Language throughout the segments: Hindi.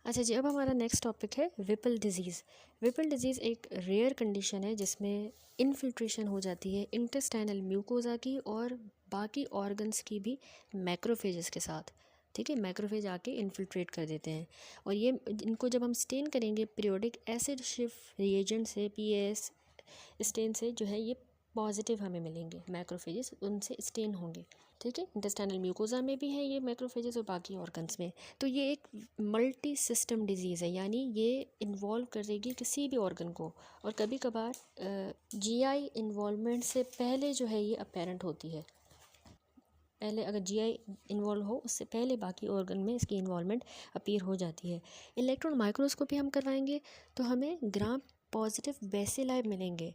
अच्छा जी, अब हमारा नेक्स्ट टॉपिक है विपल डिजीज़। विपल डिजीज़ एक रेयर कंडीशन है जिसमें इनफिल्ट्रेशन हो जाती है इंटेस्टाइनल म्यूकोज़ा की और बाकी ऑर्गन्स की भी मैक्रोफेजेस के साथ। ठीक है, मैक्रोफेज आके इनफिल्ट्रेट कर देते हैं और ये इनको जब हम स्टेन करेंगे पीरियोडिक एसिड शिफ्ट रिएजेंट से पीएस स्टेन से जो है ये पॉजिटिव हमें मिलेंगे, मैक्रोफेजेस उनसे स्टेन होंगे। ठीक है, इंटेस्टाइनल म्यूकोज़ा में भी है ये मैक्रोफेजेस और बाकी ऑर्गन्स में। तो ये एक मल्टी सिस्टम डिजीज़ है, यानी ये इन्वॉल्व करेगी किसी भी ऑर्गन को और कभी कभार जीआई इन्वॉल्वमेंट से पहले जो है ये अपेरेंट होती है। पहले अगर जीआई इन्वॉल्व हो उससे पहले बाकी ऑर्गन में इसकी इन्वॉल्वमेंट अपीयर हो जाती है। इलेक्ट्रॉन माइक्रोस्कोपी हम करवाएंगे तो हमें ग्राम पॉजिटिव बेसिलाई मिलेंगे,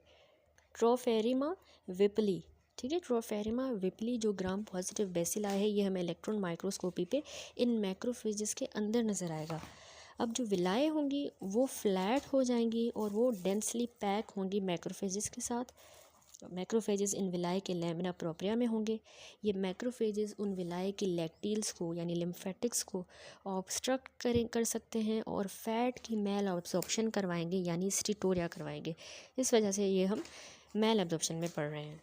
ट्रोफेरिमा विपली। ठीक है, ट्रोफेरिमा विपली जो ग्राम पॉजिटिव बेसिला है ये हमें इलेक्ट्रॉन माइक्रोस्कोपी पे इन मैक्रोफेजेस के अंदर नज़र आएगा। अब जो विलाएँ होंगी वो फ्लैट हो जाएंगी और वो डेंसली पैक होंगी मैक्रोफेजेस के साथ। मैक्रोफेजेस इन विलाय के लैमिना प्रोप्रिया में होंगे। ये मैक्रोफेजेस उन विलाय के लैक्टील्स को यानी लिम्फेटिक्स को ऑब्स्ट्रक्ट कर सकते हैं और फैट की मेल अब्जॉर्प्शन करवाएंगे यानी स्टिटोरिया करवाएंगे। इस वजह से ये हम मेल एब्जॉर्प्शन में पढ़ रहे हैं।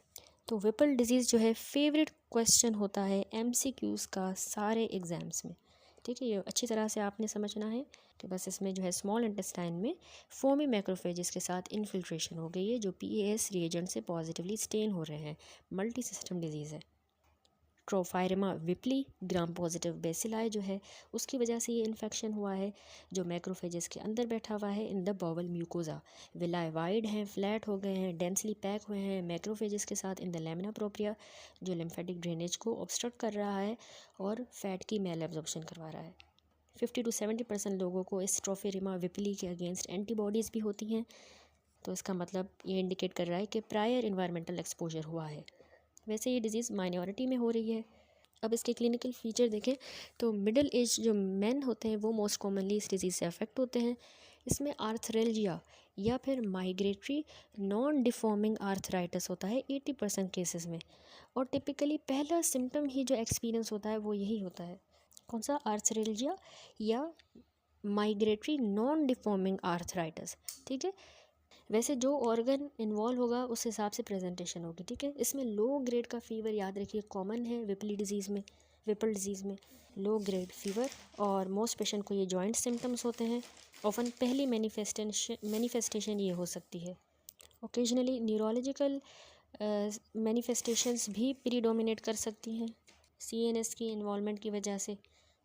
तो विपल डिजीज़ जो है फेवरेट क्वेश्चन होता है एमसीक्यूज़ का सारे एग्ज़ाम्स में। ठीक है, ये अच्छी तरह से आपने समझना है कि बस इसमें जो है स्मॉल इंटेस्टाइन में फोमी मैक्रोफेजेस के साथ इन्फिल्ट्रेशन हो गई है जो पीएस रिएजेंट से पॉजिटिवली स्टेन हो रहे हैं। मल्टी सिस्टम डिजीज़ है। ट्रोफायरमा विपली ग्राम पॉजिटिव बेसिलाई जो है उसकी वजह से ये इन्फेक्शन हुआ है जो मैक्रोफेजेस के अंदर बैठा हुआ है in the bowel mucosa. विलाय wide हैं, फ्लैट हो गए हैं, डेंसली पैक हुए हैं मैक्रोफेजेस के साथ इन द लैमिना प्रोप्रिया जो लिम्फेटिक ड्रेनेज को ऑब्स्ट्रक्ट कर रहा है और फैट की मेल एब्जॉर्प्शन करवा रहा है। 50 to 70% लोगों को इस ट्रोफेरिमा विपली के अगेंस्ट एंटीबॉडीज़ भी होती हैं। तो इसका मतलब ये इंडिकेट कर रहा है कि प्रायर इन्वायरमेंटल एक्सपोजर हुआ है। वैसे ये डिज़ीज़ माइनॉरिटी में हो रही है। अब इसके क्लिनिकल फीचर देखें तो मिडिल एज जो मेन होते हैं वो मोस्ट कॉमनली इस डिज़ीज़ से अफेक्ट होते हैं। इसमें आर्थरेल्जिया या फिर माइग्रेटरी नॉन डिफॉर्मिंग आर्थराइटिस होता है 80% केसेस में और टिपिकली पहला सिम्टम ही जो एक्सपीरियंस होता है वो यही होता है। कौन सा? आर्थरेल्जिया या माइग्रेटरी नॉन डिफॉर्मिंग आर्थराइटिस। ठीक है, वैसे जो ऑर्गन इन्वॉल्व होगा उस हिसाब से प्रेजेंटेशन होगी। ठीक है, इसमें लो ग्रेड का फीवर याद रखिए कॉमन है विपल डिजीज़ में लो ग्रेड फीवर और मोस्ट पेशेंट को ये जॉइंट सिम्टम्स होते हैं। ऑफन पहली मैनिफेस्टेशन ये हो सकती है। ओकेजनली न्यूरोलॉजिकल मैनिफेस्टेशंस भी प्रीडोमिनेट कर सकती हैं सीएनएस की इन्वॉल्वमेंट की वजह से।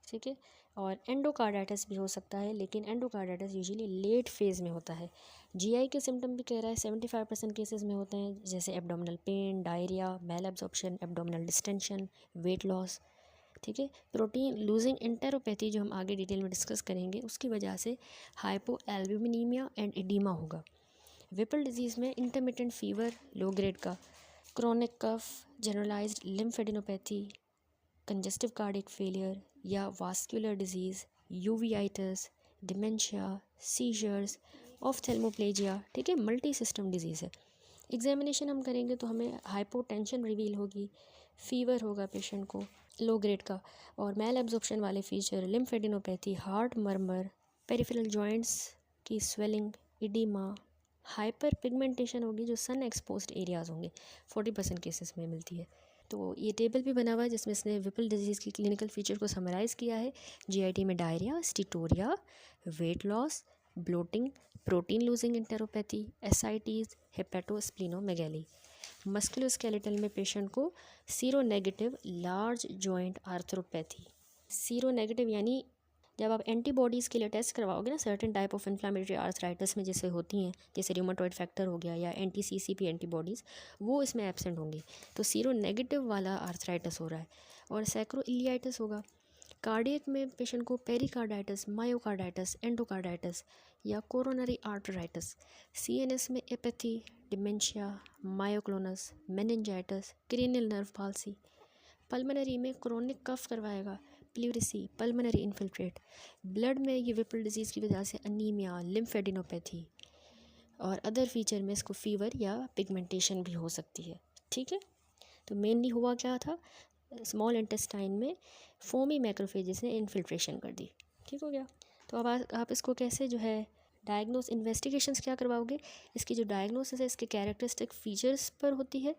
ठीक है, और एंडोकार्डाइटिस भी हो सकता है लेकिन एंडोकार्डाइटिस यूजुअली लेट फेज़ में होता है। जीआई के सिम्टम भी कह रहा है 75% केसेस में होते हैं जैसे abdominal pain, diarrhoea, malabsorption, abdominal distension, weight loss. ठीक है, प्रोटीन लूजिंग इंटेरोपैथी जो हम आगे डिटेल में डिस्कस करेंगे उसकी वजह से हाइपो एल्ब्यूमिनीमिया एंड एडिमा होगा। विपल डिजीज़ में इंटरमिटेंट फीवर लो ग्रेड का, chronic cough, generalised lymphadenopathy, congestive cardiac failure या vascular disease, uveitis, dementia, seizures, ophthalmoplegia. ठीक है, मल्टी सिस्टम डिजीज़ है। एग्जामिनेशन हम करेंगे तो हमें हाइपोटेंशन रिवील होगी, फीवर होगा पेशेंट को लो ग्रेड का और मेल एब्जॉर्प्शन वाले feature lymphadenopathy, heart murmur, peripheral joints की स्वेलिंग, इडीमा, हाइपर पिगमेंटेशन होगी जो सन एक्सपोज्ड एरियाज़ होंगे 40% केसेस में मिलती है। तो ये टेबल भी बना हुआ है जिसमें इसने विपल डिजीज़ की क्लिनिकल फीचर को समराइज़ किया है। जीआईटी में diarrhoea, steatorrhoea, weight loss, bloating, protein losing enteropathy, ascites, hepatosplenomegaly. Musculoskeletal में पेशेंट को sero negative large joint arthropathy. Sero negative यानी जब आप एंटीबॉडीज़ के लिए टेस्ट करवाओगे ना certain type of inflammatory arthritis में जैसे होती हैं, जैसे रूमेटॉइड फैक्टर हो गया या एंटी सीसीपी एंटीबॉडीज़, वो इसमें एब्सेंट होंगी। तो सीरो नेगेटिव वाला आर्थराइटिस हो रहा है और सैक्रोइलियाइटिस होगा। कार्डियक में पेशेंट को पेरिकार्डाइटिस, मायोकार्डाइटिस, एंडोकार्डाइटिस या कोरोनरी आर्टराइटिस। सीएनएस में apathy, dementia, myoclonus, meningitis, cranial nerve palsy. Pulmonary में क्रोनिक कफ करवाएगा, प्लूरिसी, पल्मोनरी इन्फिल्ट्रेट। ब्लड में ये विपल डिजीज़ की वजह से अनीमिया, लिम्फेडिनोपैथी और अदर फीचर में इसको फीवर या पिगमेंटेशन भी हो सकती है। ठीक है, तो मेनली हुआ क्या था, स्मॉल इंटेस्टाइन में फोमी मैक्रोफेजेस ने इन्फिल्ट्रेशन कर दी। ठीक हो गया। तो अब आप इसको कैसे जो है डायग्नोस इन्वेस्टिगेशंस क्या करवाओगे, इसकी जो डायग्नोसिस है इसके कैरेक्टरिस्टिक फीचर्स पर होती है,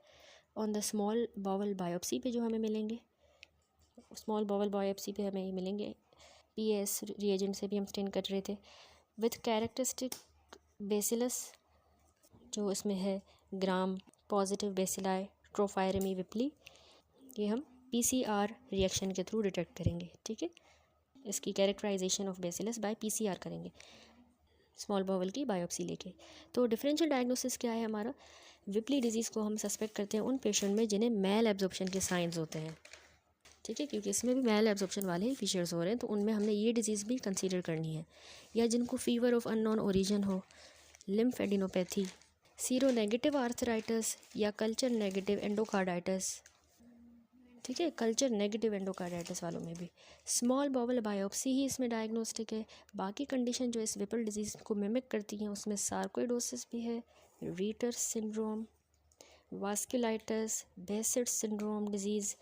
on the small bowel biopsy पे जो हमें मिलेंगे, स्मॉल बाउल बायोप्सी पे हमें मिलेंगे, पीएस रिएजेंट से भी हम स्टेन कर रहे थे, विथ कैरेक्टरिस्टिक बेसिलस जो इसमें है ग्राम पॉजिटिव बेसिलाई ट्रोफायरमी विपली, ये हम पीसीआर रिएक्शन के थ्रू डिटेक्ट करेंगे। ठीक है, इसकी characterisation of bacillus by PCR करेंगे स्मॉल बाउल की बायोप्सी लेके। तो डिफरेंशियल डायग्नोसिस क्या है हमारा, विपली डिजीज़ को हम सस्पेक्ट करते हैं उन पेशेंट में जिन्हें मेल एब्जॉर्प्शन के साइंस होते हैं। ठीक है, क्योंकि इसमें भी मेल एब्जॉर्प्शन वाले ही फीचर्स हो रहे हैं, तो उनमें हमने ये डिजीज़ भी कंसीडर करनी है। या जिनको फीवर ऑफ अननोन ओरिजिन हो, लिम्फेडिनोपैथी, सीरो नेगेटिव आर्थराइटिस या कल्चर नेगेटिव एंडोकार्डाइटिस। ठीक है, कल्चर नेगेटिव एंडोकार्डाइटिस वालों में भी स्मॉल बाउल बायोप्सी ही इसमें डायग्नोस्टिक है। बाकी कंडीशन जो इस विपल डिजीज़ को मिमिक करती हैं उसमें सार्कोइडोसिस भी है, रीटर syndrome, vasculitis, बेसेट syndrome disease,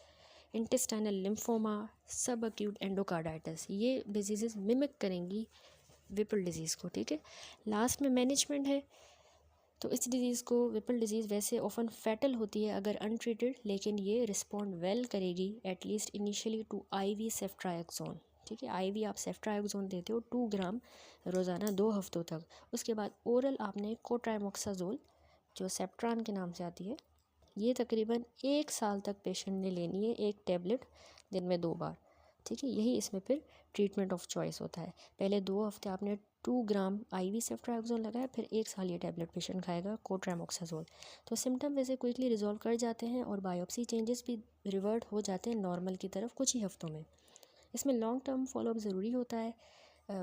intestinal lymphoma, सब एक्यूट एंडोकार्डाइटिस, ये डिजीज़ मिमिक करेंगी विपल डिजीज़ को। ठीक है, लास्ट में मैनेजमेंट है। तो इस डिज़ीज़ को विपल डिज़ीज़ वैसे ऑफन फैटल होती है अगर अनट्रीटेड, लेकिन ये रिस्पॉन्ड वेल करेगी एटलीस्ट इनिशियली टू आईवी सेफ्ट्राएक्सोन। ठीक है, आईवी आप सेफ्ट्राएक्सोन देते हो 2 ग्राम रोज़ाना 2 हफ्तों तक। उसके बाद ओरल आपने कोट्राइमोक्साजोल जो सेप्ट्रान के नाम से आती है, ये तकरीबन 1 साल तक पेशेंट ने लेनी है, 1 टैबलेट दिन में 2 बार। ठीक है, यही इसमें फिर ट्रीटमेंट ऑफ चॉइस होता है। पहले 2 हफ्ते आपने 2 ग्राम आईवी सेफ्ट्राएक्सोन लगाया, फिर 1 साल ये टैबलेट पेशेंट खाएगा कोट्राइमोक्साजोल। तो सिम्टम वैसे क्विकली रिजॉल्व कर जाते हैं और बायोप्सी चेंजेस भी रिवर्ट हो जाते हैं नॉर्मल की तरफ कुछ ही हफ्तों में। इसमें लॉन्ग टर्म फॉलोअप ज़रूरी होता है।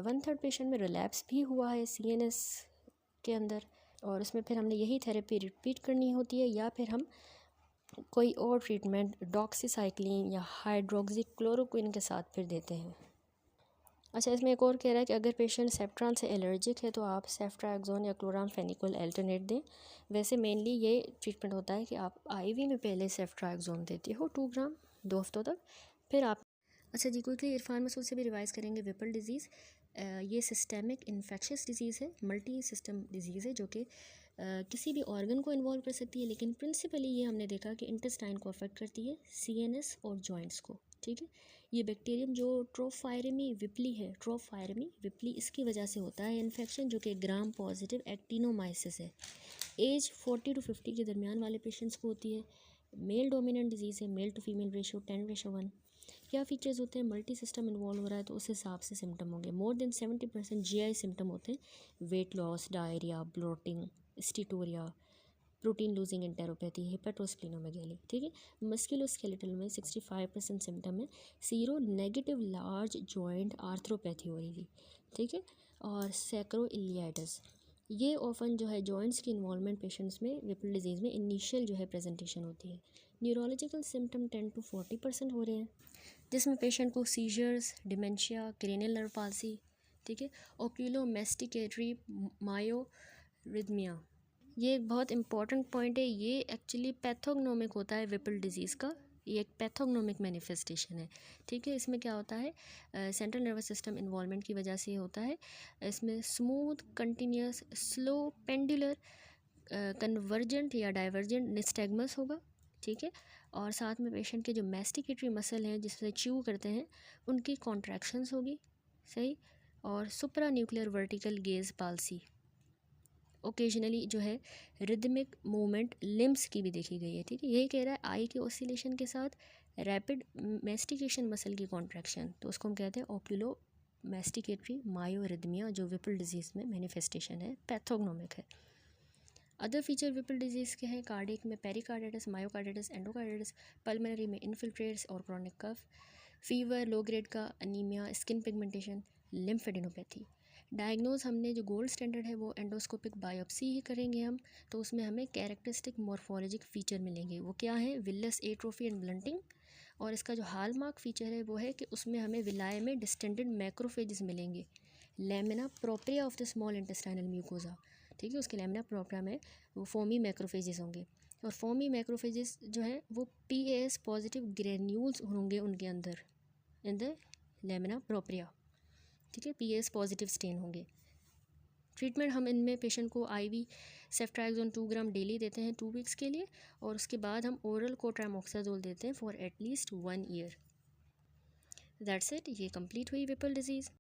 1/3 पेशेंट में रिलैप्स भी हुआ है सीएनएस के अंदर, और इसमें फिर हमने यही थेरेपी रिपीट करनी होती है या फिर हम कोई और ट्रीटमेंट डॉक्सीसाइक्लिन या हाइड्रोक्सीक्लोरोक्विन के साथ फिर देते हैं। अच्छा, इसमें एक और कह रहा है कि अगर पेशेंट सेफ्ट्रान से एलर्जिक है तो आप सेफ्ट्राएक्सोन या क्लोरामफेनिकोल अल्टरनेट दें। वैसे मेनली ये ट्रीटमेंट होता है कि आप आईवी में पहले सेफ्ट्राएक्सोन देते हो 2 ग्राम 2 हफ्तों तक, फिर आप। अच्छा जी, क्विकली इरफान मसूद से भी रिवाइज़ करेंगे विपल डिज़ीज़। ये सिस्टेमिक इन्फेक्शियस डिजीज़ है, मल्टी सिस्टम डिजीज़ है जो कि किसी भी ऑर्गन को इन्वॉल्व कर सकती है, लेकिन प्रिंसिपली ये हमने देखा कि इंटेस्टाइन को अफेक्ट करती है, सीएनएस और जॉइंट्स को। ठीक है, ये बैक्टीरियम जो ट्रोफायरमी विपली है, ट्रोफायरमी विपली, इसकी वजह से होता है इन्फेक्शन, जो कि ग्राम पॉजिटिव एक्टिनोमाइसिस है। एज 40 to 50 के दरमियान वाले पेशेंट्स को होती है। मेल डोमिनेंट डिजीज़ है, मेल टू फीमेल रेशो 10:1। क्या फीचर्स होते हैं, मल्टी सिस्टम इन्वॉल्व हो रहा है तो उस हिसाब से सिम्टम होंगे। मोर देन 70% जीआई सिम्टम होते हैं, weight loss, diarrhoea, bloating, steatorrhoea, protein losing enteropathy, hepatosplenomegaly. ठीक है, मस्कुलोस्केलेटल में 65% सिम्टम है, sero negative large joint arthropathy हो रही थी। ठीक है, और सैक्रोइलियाइटिस, ये ऑफन जो है जॉइंट्स की इन्वॉल्वमेंट पेशेंट्स में विपल डिजीज़ में इनिशियल जो है प्रेजेंटेशन होती है। न्यूरोलॉजिकल सिम्टम 10 to 40% हो रहे हैं, जिसमें पेशेंट को seizures, dementia, cranial nerve palsy, ठीक है, ओक्यूलोमेस्टिकेटरी मायोरिथमिया। ये एक बहुत इंपॉर्टेंट पॉइंट है, ये एक्चुअली पैथोग्नोमिक होता है विपल डिजीज़ का, ये एक पैथोग्नोमिक मैनिफेस्टेशन है। ठीक है, इसमें क्या होता है, सेंट्रल नर्वस सिस्टम इन्वॉल्वमेंट की वजह से होता है। इसमें smooth, continuous, slow, pendular, convergent या डाइवर्जेंट निस्टैग्मस होगा। ठीक है, और साथ में पेशेंट के जो मैस्टिकेटरी मसल हैं जिससे च्यू करते हैं उनकी कॉन्ट्रैक्शंस होगी। सही, और supra nuclear vertical gaze palsy, occasionally जो है रिदमिक मूवमेंट लिम्स की भी देखी गई है। ठीक है, यही कह रहा है आई के ऑसिलेशन के साथ रैपिड मैस्टिकेशन मसल की कॉन्ट्रैक्शन, तो उसको हम कहते हैं ओक्यूलो मैस्टिकेटरी मायोरिथमिया, जो विपल डिजीज़ में मैनिफेस्टेशन है, पैथोग्नोमिक है। अदर फीचर विपल डिजीज़ के हैं, कार्डिक में पेरिकार्डाइटिस, मायोकार्डाइटिस, एंडोकार्डाइटिस, पल्मोनरी में इन्फिल्ट्रेट्स और chronic cough, fever, low grade का anaemia, skin pigmentation, lymphadenopathy. Diagnose हमने जो गोल्ड स्टैंडर्ड है वो एंडोस्कोपिक बायोप्सी ही करेंगे हम, तो उसमें हमें कैरेक्टरिस्टिक मॉर्फोलॉजिक फ़ीचर मिलेंगे। वो क्या है, विलस एट्रोफी एंड ब्लंटिंग, और इसका जो हॉलमार्क फ़ीचर है वो है कि उसमें हमें विलाय में डिस्टेंडेड मैक्रोफेजेस मिलेंगे, lamina propria of the small intestinal mucosa. ठीक है, उसके लेमिना प्रोप्रिया में वो फोमी मैक्रोफेजेस होंगे, और फोमी मैक्रोफेजेस जो है वो पीएस पॉजिटिव ग्रेन्यूल्स होंगे उनके अंदर, इन द लेमिना प्रोप्रिया। ठीक है, PS पॉजिटिव स्टेन होंगे। ट्रीटमेंट हम इनमें पेशेंट को IV सेफ्ट्राक्सोन 2 ग्राम डेली देते हैं 2 वीक्स के लिए, और उसके बाद हम ओरल कोट्रामोक्साजोल देते हैं for at least 1 year. That's it, ये कंप्लीट हुई विपल डिजीज़।